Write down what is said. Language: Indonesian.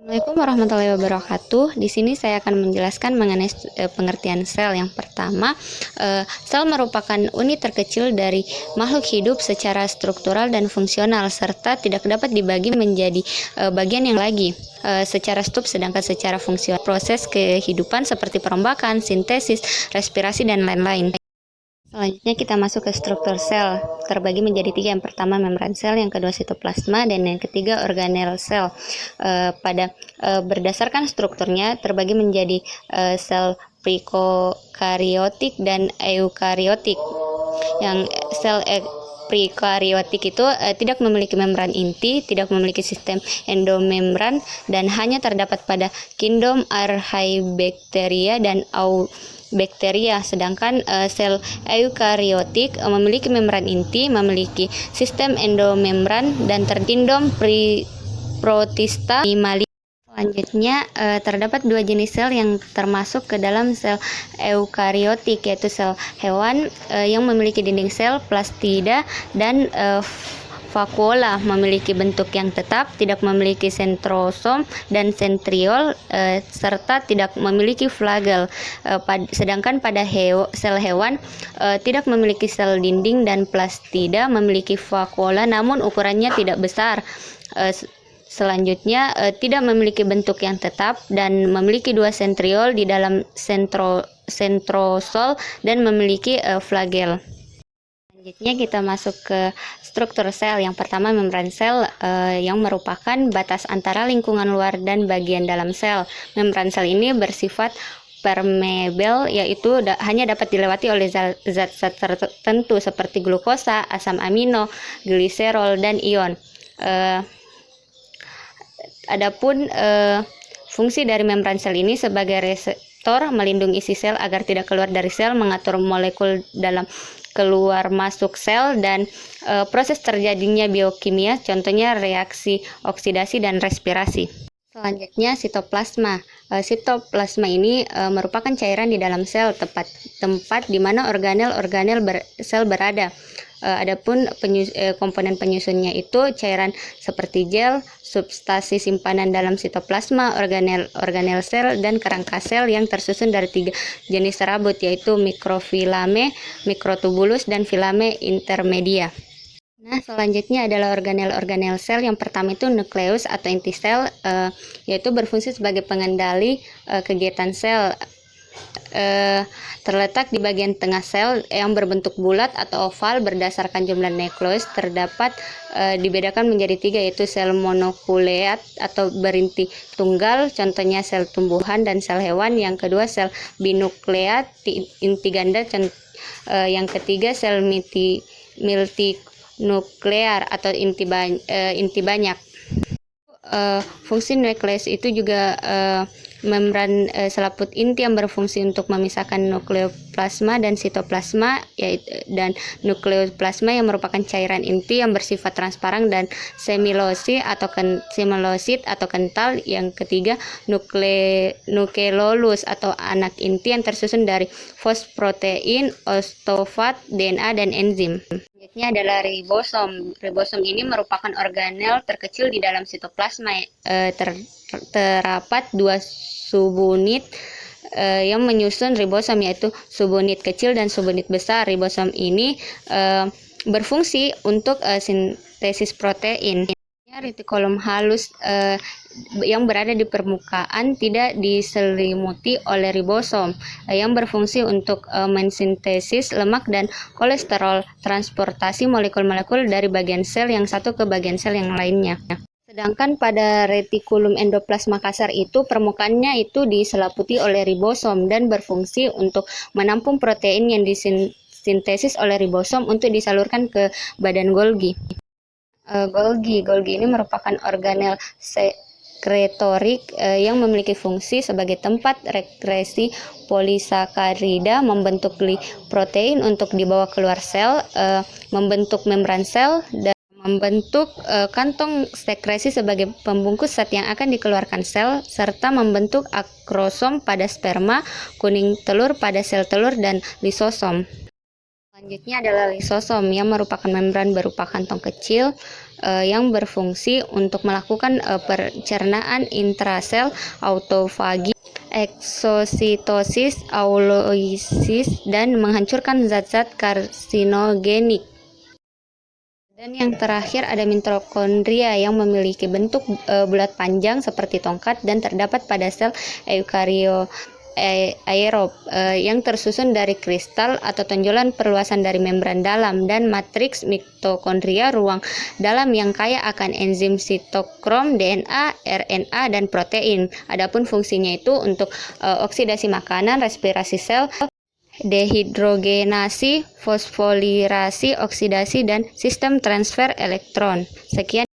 Assalamualaikum warahmatullahi wabarakatuh. Di sini saya akan menjelaskan mengenai pengertian sel. Yang pertama, sel merupakan unit terkecil dari makhluk hidup secara struktural dan fungsional, serta tidak dapat dibagi menjadi bagian yang lagi secara sedangkan secara fungsional proses kehidupan seperti perombakan, sintesis, respirasi, dan lain-lain. Selanjutnya kita masuk ke struktur sel, terbagi menjadi tiga. Yang pertama membran sel, yang kedua sitoplasma, dan yang ketiga organel sel. Berdasarkan strukturnya terbagi menjadi sel prokariotik dan eukariotik. Yang sel prokariotik itu tidak memiliki membran inti, tidak memiliki sistem endomembran, dan hanya terdapat pada kingdom Archaebacteria dan bakteria. Sedangkan sel eukariotik memiliki membran inti, memiliki sistem endomembran, dan terkindom protista mimali. Selanjutnya terdapat dua jenis sel yang termasuk ke dalam sel eukariotik, yaitu sel hewan yang memiliki dinding sel plastida dan vakuola, memiliki bentuk yang tetap, tidak memiliki sentrosom dan sentriol, serta tidak memiliki flagel. Sedangkan pada sel hewan tidak memiliki sel dinding dan plastida, memiliki vakuola namun ukurannya tidak besar. Selanjutnya tidak memiliki bentuk yang tetap dan memiliki dua sentriol di dalam sentrosol dan memiliki flagel. Selanjutnya kita masuk ke struktur sel. Yang pertama membran sel yang merupakan batas antara lingkungan luar dan bagian dalam sel. Membran sel ini bersifat permeable, yaitu hanya dapat dilewati oleh zat-zat tertentu seperti glukosa, asam amino, gliserol, dan ion. Adapun fungsi dari membran sel ini sebagai reseptor melindungi isi sel agar tidak keluar dari sel, mengatur molekul dalam keluar masuk sel, dan proses terjadinya biokimia, contohnya reaksi oksidasi dan respirasi. Selanjutnya sitoplasma. Sitoplasma ini merupakan cairan di dalam sel, tempat di mana organel sel berada. Adapun komponen penyusunnya itu cairan seperti gel, substansi simpanan dalam sitoplasma, organel sel, dan kerangka sel yang tersusun dari tiga jenis serabut, yaitu mikrofilame, mikrotubulus, dan filame intermedia. Nah, selanjutnya adalah organel sel. Yang pertama itu nukleus atau inti sel, yaitu berfungsi sebagai pengendali kegiatan sel. Terletak di bagian tengah sel yang berbentuk bulat atau oval. Berdasarkan jumlah nukleus terdapat dibedakan menjadi tiga, yaitu sel monokleat atau berinti tunggal, contohnya sel tumbuhan dan sel hewan. Yang kedua sel binukleat, inti ganda, yang ketiga sel multinuklear atau inti banyak. Fungsi nukleus itu juga membran selaput inti yang berfungsi untuk memisahkan nukleoplasma dan sitoplasma, dan nukleoplasma yang merupakan cairan inti yang bersifat transparan dan semilosit atau kental. Yang ketiga nukelolus atau anak inti yang tersusun dari fosprotein, ostofat, DNA, dan enzim. Selanjutnya adalah ribosom. Ribosom ini merupakan organel terkecil di dalam sitoplasma. Terdapat dua subunit yang menyusun ribosom, yaitu subunit kecil dan subunit besar. Ribosom ini berfungsi untuk sintesis protein. Retikulum halus yang berada di permukaan tidak diselimuti oleh ribosom, yang berfungsi untuk mensintesis lemak dan kolesterol, transportasi molekul-molekul dari bagian sel yang satu ke bagian sel yang lainnya. Sedangkan pada retikulum endoplasma kasar itu permukaannya itu diselimuti oleh ribosom dan berfungsi untuk menampung protein yang disintesis oleh ribosom untuk disalurkan ke badan Golgi. Golgi ini merupakan organel sekretorik yang memiliki fungsi sebagai tempat regresi polisakarida, membentuk gliprotein untuk dibawa keluar sel, membentuk membran sel, dan membentuk kantong sekresi sebagai pembungkus zat yang akan dikeluarkan sel, serta membentuk akrosom pada sperma, kuning telur pada sel telur, dan lisosom. Selanjutnya adalah lisosom yang merupakan membran berupa kantong kecil yang berfungsi untuk melakukan pencernaan intrasel, autofagi, eksositosis, aulosis, dan menghancurkan zat-zat karsinogenik. Dan yang terakhir ada mitokondria yang memiliki bentuk bulat panjang seperti tongkat dan terdapat pada sel eukariot aerob yang tersusun dari kristal atau tonjolan perluasan dari membran dalam dan matriks mitokondria ruang dalam yang kaya akan enzim sitokrom, DNA, RNA, dan protein. Adapun fungsinya itu untuk oksidasi makanan, respirasi sel, dehidrogenasi, fosforilasi, oksidasi, dan sistem transfer elektron. Sekian